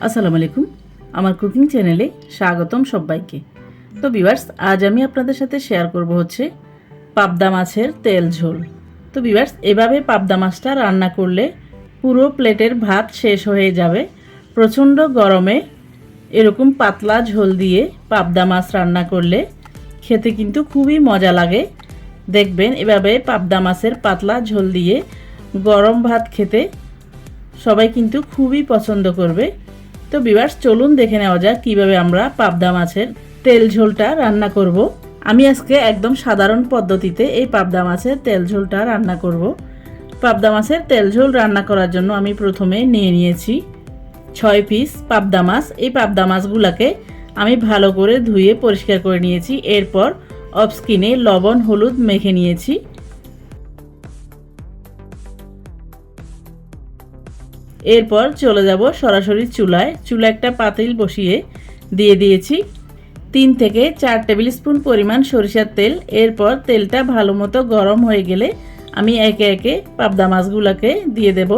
আসসালামু আলাইকুম। আমার কুকিং চ্যানেলে স্বাগতম সবাইকে। তো ভিউয়ার্স, আজ আমি আপনাদের সাথে শেয়ার করব হচ্ছে পাবদা মাছের তেল ঝোল। তো ভিউয়ার্স, এভাবে পাবদা মাছটা রান্না করলে পুরো প্লেটের ভাত শেষ হয়ে যাবে। প্রচণ্ড গরমে এরকম পাতলা ঝোল দিয়ে পাবদা মাছ রান্না করলে খেতে কিন্তু খুবই মজা লাগে। দেখবেন এভাবে পাবদা মাছের পাতলা ঝোল দিয়ে গরম ভাত খেতে সবাই কিন্তু খুবই পছন্দ করবে। তো ভিউয়ার্স, চলুন দেখে নেওয়া যাক কীভাবে আমরা পাবদা মাছের তেল ঝোলটা রান্না করব। আমি আজকে একদম সাধারণ পদ্ধতিতে এই পাবদা মাছের তেল ঝোলটা রান্না করব। পাবদা মাছের তেল ঝোল রান্না করার জন্য আমি প্রথমে নিয়ে নিয়েছি 6 পিস পাবদা মাছ। এই পাবদা মাছগুলোকে আমি ভালো করে ধুয়ে পরিষ্কার করে নিয়েছি। এরপর অফ স্কিনে লবণ হলুদ মেখে নিয়েছি। এরপর চলে যাব সরাসরি চুলায় একটা পাতিল বসিয়ে দিয়ে দিয়েছি 3 থেকে 4 টেবিল স্পুন পরিমাণ সরিষার তেল। এরপর তেলটা ভালো মতো গরম হয়ে গেলে আমি একে একে পাবদা মাছগুলোকে দিয়ে দেব।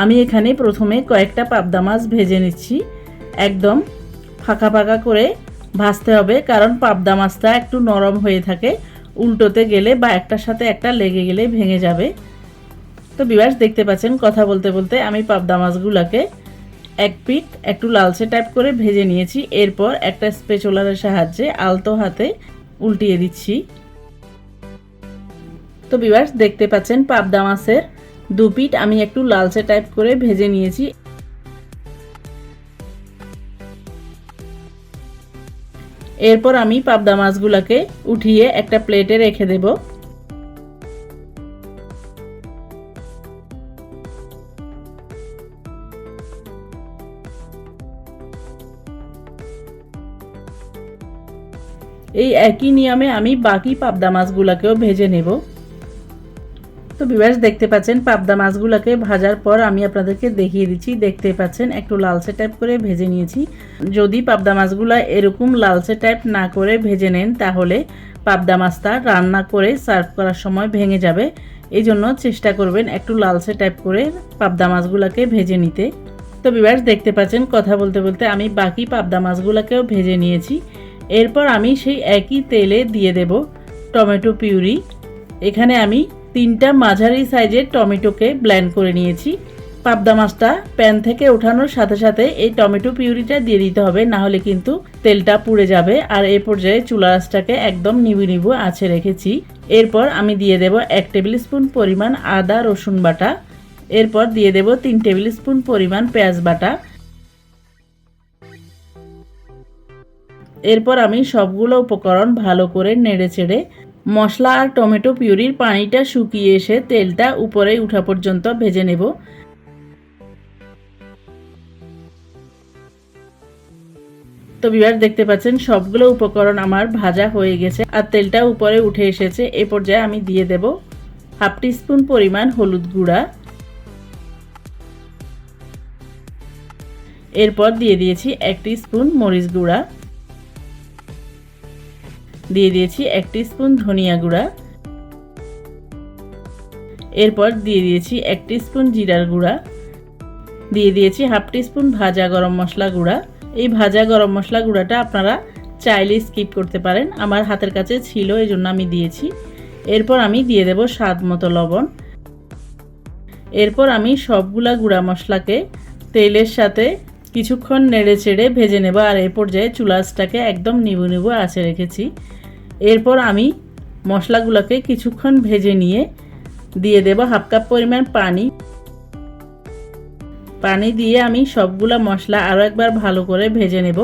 আমি এখানে প্রথমে কয়েকটা পাবদা মাছ ভেজে নিচ্ছি। একদম ফাঁকা ফাঁকা করে ভাজতে হবে, কারণ পাবদা মাছটা একটু নরম হয়ে থাকে, উল্টোতে গেলে বা একটার সাথে একটা লেগে গেলে ভেঙে যাবে। তো ভিউয়ার্স, দেখতে পাচ্ছেন কথা বলতে বলতে আমি পাবদা মাছগুলোকে এক পিঠ একটু লালচে টাইপ করে ভেজে নিয়েছি। এরপর একটা স্প্যাচুলারের সাহায্যে আলতো হাতে উল্টিয়ে দিচ্ছি। তো ভিউয়ার্স, দেখতে পাচ্ছেন পাবদা মাছের দু পিঠ আমি একটু লালচে টাইপ করে ভেজে নিয়েছি। এরপর আমি পাবদা মাছগুলোকে উঠিয়ে একটা প্লেটে রেখে দেব। এই একই নিয়মে আমি বাকি পাবদা মাছগুলোকেও ভেজে নেব। তো ভিউয়ার্স, দেখতে পাচ্ছেন পাবদা মাছগুলোকে ভাজার পর আমি আপনাদেরকে দেখিয়ে দিচ্ছি। দেখতে পাচ্ছেন একটু লালচে টাইপ করে ভেজে নিয়েছি। যদি পাবদা মাছগুলো এরকম লালচে টাইপ না করে ভেজে নেন তাহলে পাবদা মাছটা রান্না করে সার্ভ করার সময় ভেঙে যাবে। এই জন্য চেষ্টা করবেন একটু লালচে টাইপ করে পাবদা মাছগুলোকে ভেজে নিতে। তো ভিউয়ার্স, দেখতে পাচ্ছেন কথা বলতে বলতে আমি বাকি পাবদা মাছগুলোকেও ভেজে নিয়েছি। এরপর আমি সেই একই তেলে দিয়ে দেব টমেটো পিউরি। এখানে আমি 3টা মাঝারি সাইজের টমেটোকে ব্লেন্ড করে নিয়েছি। পাবদা মাছটা প্যান থেকে ওঠানোর সাথে সাথে এই টমেটো পিউরিটা দিয়ে দিতে হবে, না হলে কিন্তু তেলটা পুড়ে যাবে। আর এই পর্যায়ে চুলা আঁচটাকে একদম নিভু নিভু আঁচে রেখেছি। এরপর আমি দিয়ে দেব 1 টেবিল স্পুন পরিমাণ আদা রসুন বাটা। এরপর দিয়ে দেব 3 টেবিল স্পুন পরিমাণ পেঁয়াজ বাটা। এরপর আমি সবগুলো উপকরণ ভালো করে নেড়ে চেড়ে মশলা আর টমেটো পিউরির পানিটা শুকিয়ে এসে তেলটা উপরে উঠা পর্যন্ত ভেজে নেব। তো ভিউয়ার্স, দেখতে পাচ্ছেন সবগুলো উপকরণ আমার ভাজা হয়ে গেছে আর তেলটা উপরে উঠে এসেছে। এই পর্যায়ে আমি দিয়ে দেব হাফ টিস্পুন পরিমাণ হলুদ গুঁড়া। এরপর দিয়ে দিয়েছি 1 টিস্পুন মরিচ গুঁড়া, দিয়ে দিয়েছি 1 টিস্পুন ধনিয়া গুঁড়া। এরপর দিয়ে দিয়েছি 1 টিস্পুন জিরার গুঁড়া, দিয়ে দিয়েছি হাফ টিস্পুন ভাজা গরম মশলা গুঁড়া। এই ভাজা গরম মশলা গুঁড়াটা আপনারা চাইলে স্কিপ করতে পারেন, আমার হাতের কাছে ছিল এই জন্য আমি দিয়েছি। এরপর আমি দিয়ে দেব স্বাদ মতো লবণ। এরপর আমি সবগুলা গুঁড়া মশলাকে তেলের সাথে কিছুক্ষণ নেড়ে চেড়ে ভেজে নেব। আর এই পর্যায়ে চুলা আঁচটাকে একদম নিভু নিভু আঁচে রেখেছি। এরপর আমি মশলাগুলোকে কিছুক্ষণ ভেজে নিয়ে দিয়ে দেব হাফ কাপ পরিমাণ পানি। পানি দিয়ে আমি সবগুলা মশলা আরও একবার ভালো করে ভেজে নেব।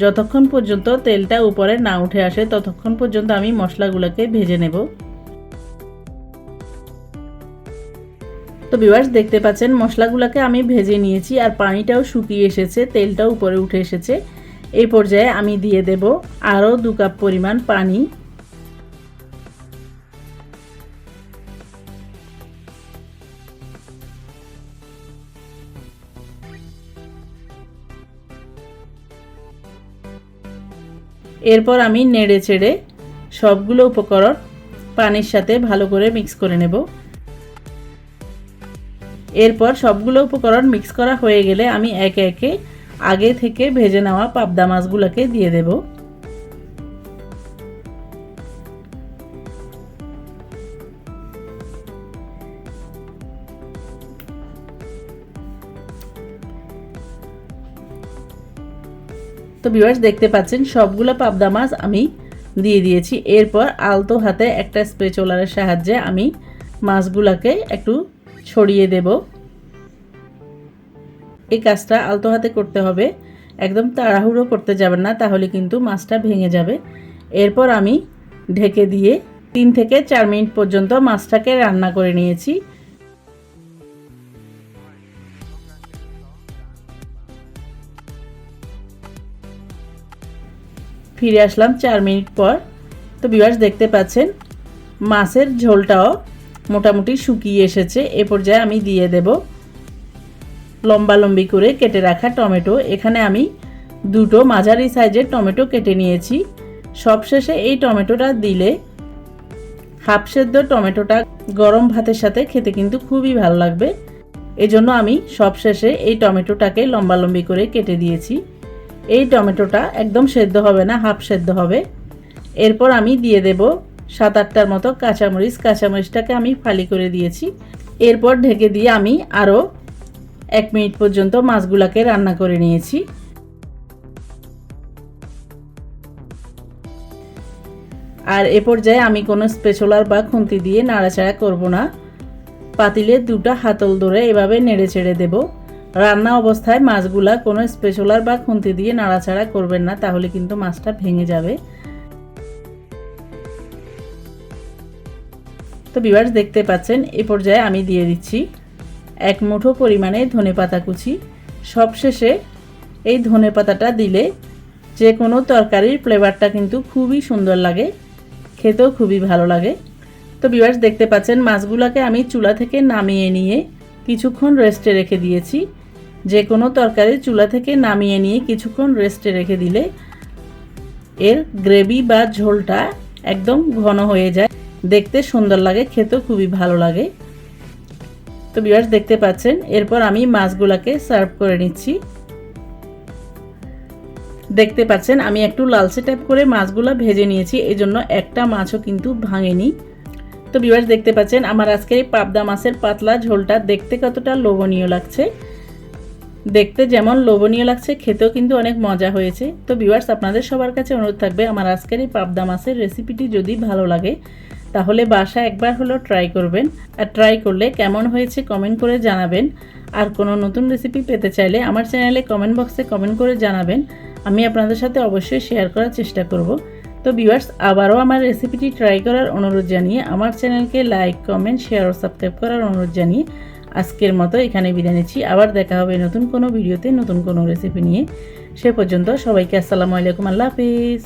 যতক্ষণ পর্যন্ত তেলটা উপরে না উঠে আসে ততক্ষণ পর্যন্ত আমি মশলাগুলোকে ভেজে নেব। তো ভিউয়ার্স, দেখতে পাচ্ছেন মশলাগুলোকে আমি ভেজে নিয়েছি আর পানিটাও শুকিয়ে এসেছে, তেলটাও উপরে উঠে এসেছে। এই পর্যায়ে আমি দিয়ে দেব আরও 2 কাপ পরিমাণ পানি। এরপর আমি নেড়ে চেড়ে সবগুলো উপকরণ পানির সাথে ভালো করে মিক্স করে নেব। এরপর সবগুলো উপকরণ মিক্স করা হয়ে গেলে আমি একে একে আগে থেকে ভেজে নেওয়া পাবদা মাছগুলোকে দিয়ে দেব। তো ভিউয়ার্স দেখতে পাচ্ছেন সবগুলো পাবদা মাছ আমি দিয়ে দিয়েছি। এরপর আলতো হাতে একটা স্প্যাচুলারের সাহায্যে আমি মাছগুলোকে একটু ছড়িয়ে দেব। এই কাজটা আলতো হাতে করতে হবে, একদম তাড়াহুড়ো করতে যাবেন না, তাহলে কিন্তু মাছটা ভেঙে যাবে। এরপর আমি ঢেকে দিয়ে 3 থেকে 4 মিনিট পর্যন্ত মাছটাকে রান্না করে নিয়েছি। ফিরে আসলাম 4 মিনিট পর। তো ভিউয়ার্স দেখতে পাচ্ছেন মাছের ঝোলটাও মোটামুটি শুকিয়ে এসেছে। এ পর্যায়ে আমি দিয়ে দেব লম্বা লম্বি করে কেটে রাখা টমেটো। এখানে আমি দুটো মাঝারি সাইজের টমেটো কেটে নিয়েছি। সবশেষে এই টমেটোটা দিলে হাফ সেদ্ধ টমেটোটা গরম ভাতের সাথে খেতে কিন্তু খুবই ভালো লাগবে। এজন্য আমি সবশেষে এই টমেটোটাকে লম্বা লম্বি করে কেটে দিয়েছি। এই টমেটোটা একদম সেদ্ধ হবে না, হাফ সেদ্ধ হবে। এরপর আমি দিয়ে দেব 7-8টার মতো কাঁচামরিচ। কাঁচামরিচটাকে আমি ফালি করে দিয়েছি। এরপর ঢেকে দিয়ে আমি আরও 1 মিনিট পর্যন্ত মাছগুলোকে রান্না করে নিয়েছি। আর এ পর্যায়ে আমি কোনো স্প্যাচুলার বা খুন্তি দিয়ে নাড়াচাড়া করব না। পাতিলে 2টা হাতল ধরে এভাবে নেড়ে ছেড়ে দেব। রান্না অবস্থায় মাছগুলা কোনো স্প্যাচুলার বা খুন্তি দিয়ে নাড়াচাড়া করবেন না, তাহলে কিন্তু মাছটা ভেঙে যাবে। তো ভিউয়ার্স দেখতে পাচ্ছেন এ পর্যায়ে আমি দিয়ে দিচ্ছি 1 মুঠো পরিমাণে ধনেপাতা কুচি। সবশেষে এই ধনেপাতাটা দিলে যে কোনো তরকারির ফ্লেভারটা কিন্তু খুবই সুন্দর লাগে, খেতেও খুবই ভালো লাগে। তো ভিউয়ার্স দেখতে পাচ্ছেন মাছগুলোকে আমি চুলা থেকে নামিয়ে নিয়ে কিছুক্ষণ রেস্টে রেখে দিয়েছি। যে কোনো তরকারি চুলা থেকে নামিয়ে নিয়ে কিছুক্ষণ রেস্টে রেখে দিলে এর গ্রেভি বা ঝোলটা একদম ঘন হয়ে যায়, দেখতে সুন্দর লাগে, খেতেও খুবই ভালো লাগে। তো ভিউয়ার্স দেখতে পাচ্ছেন এরপর আমি মাছগুলোকে সার্ভ করে নিচ্ছি। দেখতে পাচ্ছেন আমি একটু লালচে টাইপ করে মাছগুলো ভেজে নিয়েছি, এজন্য একটা মাছও কিন্তু ভাঙেনি। তো ভিউয়ার্স দেখতে পাচ্ছেন আমার আজকের এই পাবদা মাছের পাতলা ঝোলটা দেখতে কতটা লোভনীয় লাগছে। দেখতে যেমন লোভনীয় লাগছে, খেতেও কিন্তু অনেক মজা হয়েছে। তো ভিউয়ার্স আপনাদের সবার কাছে অনুরোধ থাকবে আমার আজকের এই পাবদা মাছের রেসিপিটি যদি ভালো লাগে তাহলে বাসায় একবার হলেও ট্রাই করবেন। আর ট্রাই করলে কেমন হয়েছে কমেন্ট করে জানাবেন। আর কোনো নতুন রেসিপি পেতে চাইলে আমার চ্যানেলে কমেন্ট বক্সে কমেন্ট করে জানাবেন, আমি আপনাদের সাথে অবশ্যই শেয়ার করার চেষ্টা করব। তো ভিউয়ার্স আবারও আমার রেসিপিটি ট্রাই করার অনুরোধ জানিয়ে আমার চ্যানেলকে লাইক কমেন্ট শেয়ার ও সাবস্ক্রাইব করার অনুরোধ জানিয়ে আজকের মতো এখানে বিদায় নিচ্ছি। আবার দেখা হবে নতুন কোনো ভিডিওতে নতুন কোনো রেসিপি নিয়ে। সে পর্যন্ত সবাইকে আসসালামু আলাইকুম, আল্লাহ হাফিজ।